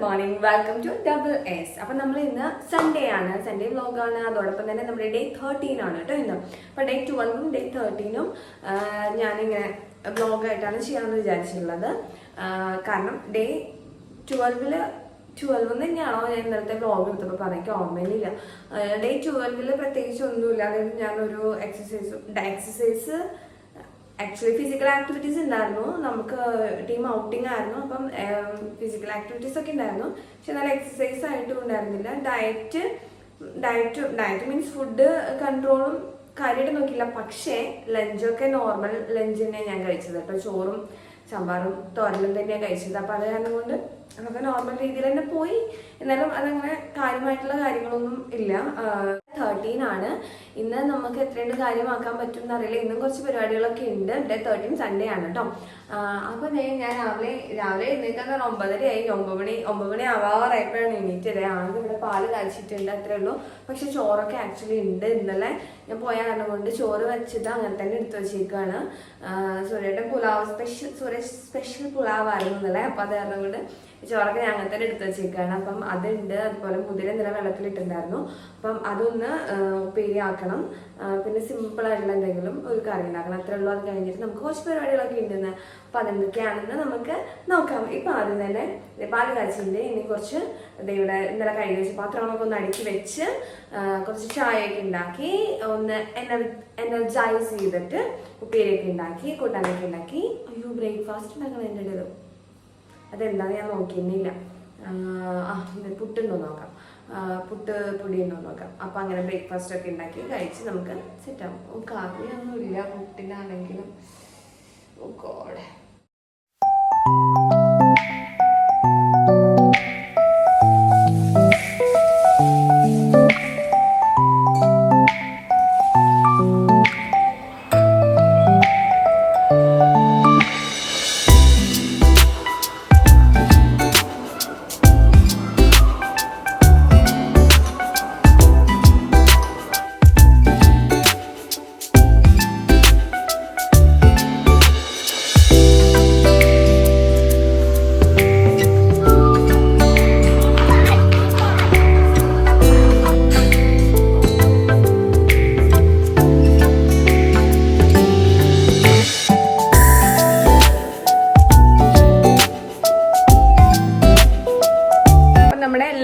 Morning, welcome to double S. അപ്പം നമ്മൾ ഇന്ന് സൺഡേ ആണ്, സൺഡേ വ്ലോഗാണ്. അതോടൊപ്പം തന്നെ നമ്മുടെ ഡേ 13 ആണ് കേട്ടോ ഇന്ന്. അപ്പം ഡേ 12ഉം ഡേ 13ഉം ഞാനിങ്ങനെ വ്ലോഗായിട്ടാണ് ചെയ്യാമെന്ന് വിചാരിച്ചിട്ടുള്ളത്. കാരണം ഡേ 12 തന്നെയാണോ ഞാൻ ഇന്നലത്തെ വ്ലോഗ് എടുത്തപ്പോൾ പറഞ്ഞേക്ക് ഓർമ്മയിലില്ല. ഡേ 12 പ്രത്യേകിച്ച് ഒന്നുമില്ല. അതായത് ഞാനൊരു എക്സസൈസ് ആക്ച്വലി ഫിസിക്കൽ ആക്ടിവിറ്റീസ് ഉണ്ടായിരുന്നു. നമുക്ക് ടീം ഔട്ടിംഗ് ആയിരുന്നു. അപ്പം ഫിസിക്കൽ ആക്ടിവിറ്റീസ് ഒക്കെ ഉണ്ടായിരുന്നു, പക്ഷെ നല്ല എക്സസൈസ് ആയിട്ടും ഉണ്ടായിരുന്നില്ല. ഡയറ്റ് മീൻസ് ഫുഡ് കൺട്രോളും കാര്യമായിട്ട് നോക്കിയില്ല. പക്ഷേ ലഞ്ചൊക്കെ നോർമൽ ലഞ്ച് തന്നെയാണ് ഞാൻ കഴിച്ചത് കേട്ടോ. ചോറും സാമ്പാറും തോരലും തന്നെയാണ് കഴിച്ചത്. അപ്പം അത് കാരണം കൊണ്ട് അതൊക്കെ നോർമൽ രീതിയിൽ തന്നെ പോയി. എന്നാലും അതങ്ങനെ കാര്യമായിട്ടുള്ള കാര്യങ്ങളൊന്നും ഇല്ല. 13 ആണ് ഇന്ന്. നമുക്ക് എത്രയുണ്ട് കാര്യമാക്കാൻ പറ്റും എന്നറിയില്ല. ഇന്നും കുറച്ച് പരിപാടികളൊക്കെ ഉണ്ട്. ഡേ 13 സൺഡേ ആണ് കേട്ടോ. അപ്പോൾ ഞാൻ രാവിലെ എഴുന്നേക്കാൻ 9:30 ആയി. 9 മണി ആവാറായപ്പോഴാണ് എണീറ്റത്. ആകെ ഇവിടെ പാല് കാച്ചിട്ടുണ്ട്, അത്രേ ഉള്ളൂ. പക്ഷെ ചോറൊക്കെ ആക്ച്വലി ഉണ്ട്. ഇന്നലെ ഞാൻ പോയ കാരണം കൊണ്ട് ചോറ് വെച്ചിട്ട് അങ്ങനെ തന്നെ എടുത്തു വെച്ചേക്കാണ്. സൂര്യയുടെ സ്പെഷ്യൽ പുലാവായിരുന്നു ഇന്നലെ. അപ്പം അത് കാരണം കൊണ്ട് ചോറൊക്കെ ഞാൻ അങ്ങനെ തന്നെ എടുത്ത് വെച്ചേക്കാണ്. അപ്പം അതുണ്ട്. അതുപോലെ മുതിര ഇന്നലെ വെള്ളത്തിലിട്ടുണ്ടായിരുന്നു. അപ്പം അതൊന്ന് ഉപ്പേരി ആക്കണം. പിന്നെ സിമ്പിൾ ആയിട്ടുള്ള എന്തെങ്കിലും ഒരു കറി ഉണ്ടാക്കണം, അത്രേ ഉള്ളൂ. അത് കഴിഞ്ഞിട്ട് നമുക്ക് കുറച്ച് പരിപാടികളൊക്കെ ഉണ്ടെന്ന്. അപ്പം അതെന്തൊക്കെയാണെന്ന് നമുക്ക് നോക്കാം. ഇപ്പം ആദ്യം തന്നെ പാല് കാച്ചിൻ്റെ ഇനി കുറച്ച് ഇവിടെ ഇന്നലെ കഴുകി വെച്ച് പാത്രങ്ങളൊക്കെ ഒന്ന് അടുക്കി വെച്ച് കുറച്ച് ചായയൊക്കെ ഉണ്ടാക്കി ഒന്ന് എനർജൈസ് ചെയ്തിട്ട് ഉപ്പേരിയൊക്കെ ഉണ്ടാക്കി കൂട്ടാനൊക്കെ ഉണ്ടാക്കി. അയ്യോ, ബ്രേക്ക്ഫാസ്റ്റ് ഉണ്ടാക്കണം എൻ്റെ ഇടയിൽ. അതെന്താണെന്ന് ഞാൻ നോക്കിയിരുന്നില്ല. പുട്ടുണ്ടോ നോക്കാം, പുട്ട് പൊടി ഉണ്ടോ നോക്കാം. അപ്പം അങ്ങനെ ബ്രേക്ക്ഫാസ്റ്റ് ഒക്കെ ഉണ്ടാക്കി കഴിച്ച് നമുക്ക് സെറ്റാവും. കറിയൊന്നും ഇല്ല പുട്ടിനാണെങ്കിലും. ഓ ഗോഡ്.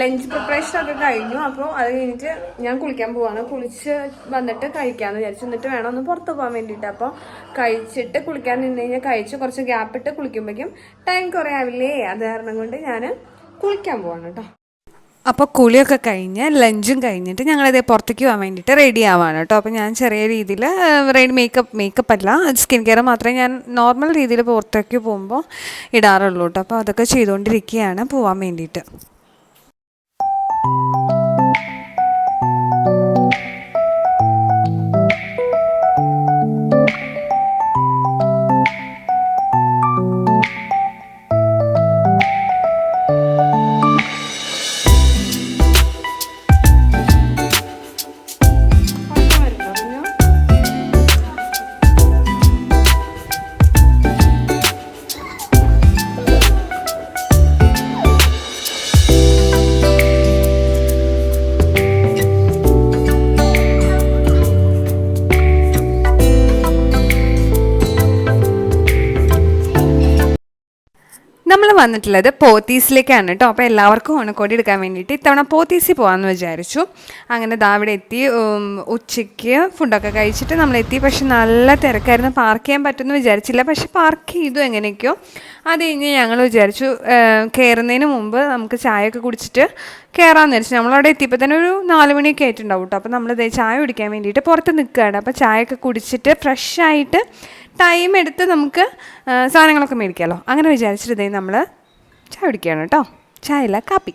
ലഞ്ച് പ്രിപ്പറേഷൻ ഒക്കെ കഴിഞ്ഞു. അപ്പോൾ അത് കഴിഞ്ഞിട്ട് ഞാൻ കുളിക്കാൻ പോവാണ്. കുളിച്ച് വന്നിട്ട് കഴിക്കാമെന്ന് വിചാരിച്ചു. എന്നിട്ട് വേണം ഒന്ന് പുറത്ത് പോകാൻ വേണ്ടിയിട്ട്. അപ്പോൾ കഴിച്ചിട്ട് കുളിക്കാൻ നിന്ന് കഴിഞ്ഞാൽ കഴിച്ച് കുറച്ച് ഗ്യാപ്പ് ഇട്ട് കുളിക്കുമ്പോഴേക്കും ടൈം കുറേ ആവില്ലേ. അത് കാരണം കൊണ്ട് ഞാൻ കുളിക്കാൻ പോവാണ് കേട്ടോ. അപ്പോൾ കുളിയൊക്കെ കഴിഞ്ഞ് ലഞ്ചും കഴിഞ്ഞിട്ട് ഞങ്ങളിതേ പുറത്തേക്ക് പോകാൻ വേണ്ടിയിട്ട് റെഡി ആവാണ് കേട്ടോ. അപ്പോൾ ഞാൻ ചെറിയ രീതിയിൽ മേക്കപ്പ് അല്ല, സ്കിൻ കെയർ മാത്രമേ ഞാൻ നോർമൽ രീതിയിൽ പുറത്തേക്ക് പോകുമ്പോൾ ഇടാറുള്ളൂ കേട്ടോ. അപ്പോൾ അതൊക്കെ ചെയ്തുകൊണ്ടിരിക്കുകയാണ് പോകാൻ വേണ്ടിയിട്ട്. നമ്മൾ വന്നിട്ടുള്ളത് പോത്തീസിലേക്കാണ് കേട്ടോ. അപ്പോൾ എല്ലാവർക്കും ഓണക്കോടി എടുക്കാൻ വേണ്ടിയിട്ട് ഇത്തവണ പോത്തീസിൽ പോകാമെന്ന് വിചാരിച്ചു. അങ്ങനെ അവിടെ എത്തി. ഉച്ചയ്ക്ക് ഫുഡൊക്കെ കഴിച്ചിട്ട് നമ്മളെത്തി. പക്ഷെ നല്ല തിരക്കായിരുന്നു. പാർക്ക് ചെയ്യാൻ പറ്റുമെന്ന് വിചാരിച്ചില്ല, പക്ഷെ പാർക്ക് ചെയ്തു എങ്ങനെയൊക്കെയോ. അത് കഴിഞ്ഞ് ഞങ്ങൾ വിചാരിച്ചു കയറുന്നതിന് മുമ്പ് നമുക്ക് ചായയൊക്കെ കുടിച്ചിട്ട് കയറാമെന്ന് വിചാരിച്ചു. നമ്മളവിടെ എത്തിയപ്പോൾ തന്നെ ഒരു 4 മണിയൊക്കെ ആയിട്ടുണ്ടാവും കേട്ടോ. അപ്പോൾ നമ്മളിത് ചായ കുടിക്കാൻ വേണ്ടിയിട്ട് പുറത്ത് നിൽക്കുകയാണ്. അപ്പോൾ ചായയൊക്കെ കുടിച്ചിട്ട് ഫ്രഷായിട്ട് ടൈം എടുത്ത് നമുക്ക് സാധനങ്ങളൊക്കെ മേടിക്കാമല്ലോ. അങ്ങനെ വിചാരിച്ചിട്ട് നമ്മൾ ചായ കുടിക്കുകയാണ് കേട്ടോ. ചായ അല്ല, കാപ്പി.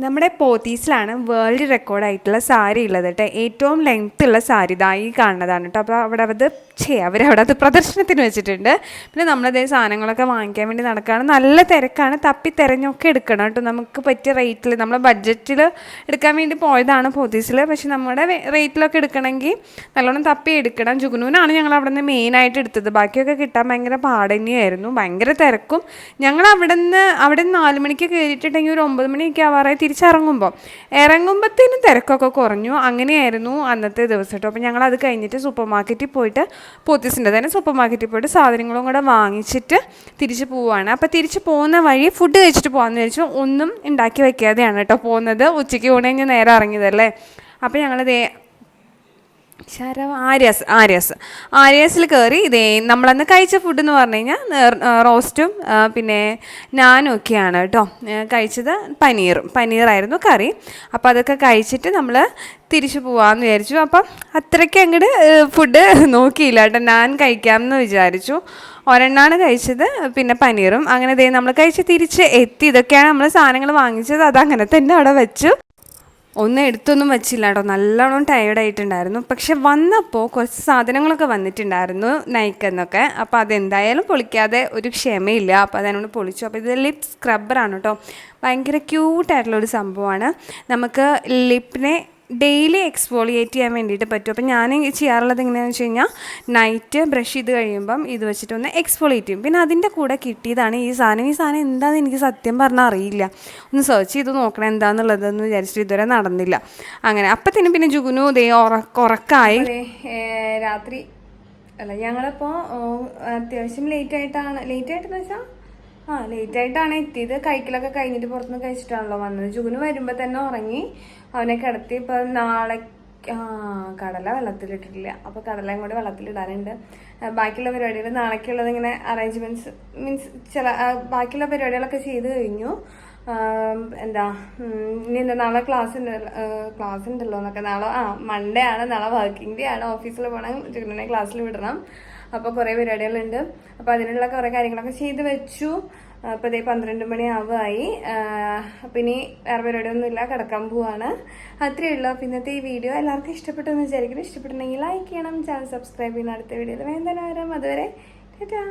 നമ്മുടെ പോത്തീസിലാണ് വേൾഡ് റെക്കോർഡായിട്ടുള്ള സാരി ഉള്ളത് കേട്ടോ. ഏറ്റവും ലെങ്ത് ഉള്ള സാരി ഇതായി കാണുന്നതാണ് കേട്ടോ. അപ്പോൾ അവരവിടെ അത് പ്രദർശനത്തിന് വെച്ചിട്ടുണ്ട്. പിന്നെ നമ്മളതേ സാധനങ്ങളൊക്കെ വാങ്ങിക്കാൻ വേണ്ടി നടക്കുകയാണ്. നല്ല തിരക്കാണ്, തപ്പി തിരഞ്ഞൊക്കെ എടുക്കണം കേട്ടോ. നമുക്ക് പറ്റിയ റേറ്റിൽ നമ്മളെ ബഡ്ജറ്റിൽ എടുക്കാൻ വേണ്ടി പോയതാണ് പോത്തീസിൽ. പക്ഷെ നമ്മുടെ റേറ്റിലൊക്കെ എടുക്കണമെങ്കിൽ നല്ലോണം തപ്പി എടുക്കണം. ജുഗ്നൂനാണ് ഞങ്ങൾ അവിടെ നിന്ന് മെയിനായിട്ട് എടുത്തത്. ബാക്കിയൊക്കെ കിട്ടാൻ ഭയങ്കര പാട് തന്നെയായിരുന്നു, ഭയങ്കര തിരക്കും. ഞങ്ങൾ അവിടെ നിന്ന് 4 മണിക്ക് കയറിയിട്ടുണ്ടെങ്കിൽ ഒരു 9 മണിയൊക്കെ ആവാറായി ഇറങ്ങുമ്പോഴത്തേനും തിരക്കൊക്കെ കുറഞ്ഞു. അങ്ങനെയായിരുന്നു അന്നത്തെ ദിവസം കേട്ടോ. അപ്പോൾ ഞങ്ങൾ അത് കഴിഞ്ഞിട്ട് സൂപ്പർ മാർക്കറ്റിൽ പോയിട്ട് പോത്തീസിൻ്റെ തന്നെ സൂപ്പർ മാർക്കറ്റിൽ പോയിട്ട് സാധനങ്ങളും കൂടെ വാങ്ങിച്ചിട്ട് തിരിച്ച് പോവുകയാണ്. അപ്പോൾ തിരിച്ച് പോകുന്ന വഴി ഫുഡ് കഴിച്ചിട്ട് പോകാമെന്ന് വിചാരിച്ചു. ഒന്നും ഉണ്ടാക്കി വയ്ക്കാതെയാണ് കേട്ടോ പോകുന്നത്. ഉച്ചയ്ക്ക് ഊണ് കഴിഞ്ഞ് നേരെ ഇറങ്ങിയതല്ലേ. അപ്പോൾ ഞങ്ങളിതേ ആര്യാസിൽ കയറി. ഇതേ നമ്മളന്ന് കഴിച്ച ഫുഡ് എന്ന് പറഞ്ഞു കഴിഞ്ഞാൽ റോസ്റ്റും പിന്നെ നാനും ഒക്കെയാണ് കേട്ടോ കഴിച്ചത്. പനീറായിരുന്നു കറി. അപ്പോൾ അതൊക്കെ കഴിച്ചിട്ട് നമ്മൾ തിരിച്ചു പോകാമെന്ന് വിചാരിച്ചു. അപ്പം അത്രയ്ക്ക് അങ്ങോട്ട് ഫുഡ് നോക്കിയില്ല കേട്ടോ. നാൻ കഴിക്കാമെന്ന് വിചാരിച്ചു. ഒരെണ്ണമാണ് കഴിച്ചത്, പിന്നെ പനീറും. അങ്ങനെ ദേ നമ്മൾ കഴിച്ച് തിരിച്ച് എത്തി. ഇതൊക്കെയാണ് നമ്മൾ സാധനങ്ങൾ വാങ്ങിച്ചത്. അതങ്ങനെ തന്നെ അവിടെ വെച്ചു. ഒന്നും എടുത്തൊന്നും വെച്ചില്ല കേട്ടോ. നല്ലോണം ടയേർഡായിട്ടുണ്ടായിരുന്നു. പക്ഷെ വന്നപ്പോൾ കുറച്ച് സാധനങ്ങളൊക്കെ വന്നിട്ടുണ്ടായിരുന്നു നൈക്കെന്നൊക്കെ. അപ്പോൾ അതെന്തായാലും പൊളിക്കാതെ ഒരു ക്ഷമയില്ല. അപ്പോൾ അതിനോട് പൊളിച്ചു. അപ്പോൾ ഇത് ലിപ് സ്ക്രബ്ബറാണ് കേട്ടോ. ഭയങ്കര ക്യൂട്ടായിട്ടുള്ളൊരു സംഭവമാണ്. നമുക്ക് ലിപ്പിനെ ഡെയിലി എക്സ്ഫോളിയേറ്റ് ചെയ്യാൻ വേണ്ടിയിട്ട് പറ്റും. അപ്പോൾ ഞാൻ ചെയ്യാറുള്ളത് എങ്ങനെയാണെന്ന് വെച്ച് കഴിഞ്ഞാൽ നൈറ്റ് ബ്രഷ് ചെയ്ത് കഴിയുമ്പം ഇത് വെച്ചിട്ടൊന്ന് എക്സ്ഫോളിയേറ്റ് ചെയ്യും. പിന്നെ അതിൻ്റെ കൂടെ കിട്ടിയതാണ് ഈ സാധനം എന്താണെന്ന് എനിക്ക് സത്യം പറഞ്ഞാൽ അറിയില്ല. ഒന്ന് സെർച്ച് ചെയ്ത് നോക്കണം എന്താണെന്നുള്ളതെന്ന് വിചാരിച്ചിട്ട് ഇതുവരെ നടന്നില്ല. അങ്ങനെ അപ്പത്തിന് പിന്നെ ജുഗുനു ദേ ഉറക്കായി. രാത്രി അല്ല, ഞങ്ങളിപ്പോൾ അത്യാവശ്യം ലേറ്റായിട്ടെന്ന് വെച്ചാൽ ലേറ്റായിട്ടാണ് എത്തിയത്. കഴിക്കലൊക്കെ കഴിഞ്ഞിട്ട് പുറത്തുനിന്ന് കഴിച്ചിട്ടാണല്ലോ വന്നത്. ജുഗുന് വരുമ്പോൾ തന്നെ ഉറങ്ങി. അവനെ കിടത്തി. ഇപ്പോൾ നാളെ കടല വെള്ളത്തിലിട്ടിട്ടില്ല. അപ്പോൾ കടലയും കൂടി വെള്ളത്തിലിടാനുണ്ട്. ബാക്കിയുള്ള പരിപാടികൾ നാളേക്കുള്ളത് ഇങ്ങനെ അറേഞ്ച്മെൻറ്റ്സ് ബാക്കിയുള്ള പരിപാടികളൊക്കെ ചെയ്ത് കഴിഞ്ഞു. ഇനി എന്താ നാളെ ക്ലാസ് ഉണ്ടല്ലോ എന്നൊക്കെ. നാളെ മൺഡേ ആണ്, നാളെ വർക്കിംഗ് ഡേ ആണ്. ഓഫീസിൽ പോകണം, ജുഗുനെ ക്ലാസ്സിൽ വിടണം. അപ്പോൾ കുറേ പരിപാടികളുണ്ട്. അപ്പോൾ അതിനുള്ള കുറേ കാര്യങ്ങളൊക്കെ ചെയ്ത് വെച്ചു. അപ്പോൾ ഇതേ 12 മണി ആവുകയായി. അപ്പം ഇനി വേറെ പരിപാടിയൊന്നുമില്ല, കിടക്കാൻ പോവാണ്. അത്രയേ ഉള്ളൂ. അപ്പോൾ ഇന്നത്തെ ഈ വീഡിയോ എല്ലാവർക്കും ഇഷ്ടപ്പെട്ടെന്ന് വിചാരിക്കുന്നു. ഇഷ്ടപ്പെട്ടുണ്ടെങ്കിൽ ലൈക്ക് ചെയ്യണം, ചാനൽ സബ്സ്ക്രൈബ് ചെയ്യണം. അടുത്ത വീഡിയോയിൽ വേണ്ട നേരം. അതുവരെ ടാറ്റാ.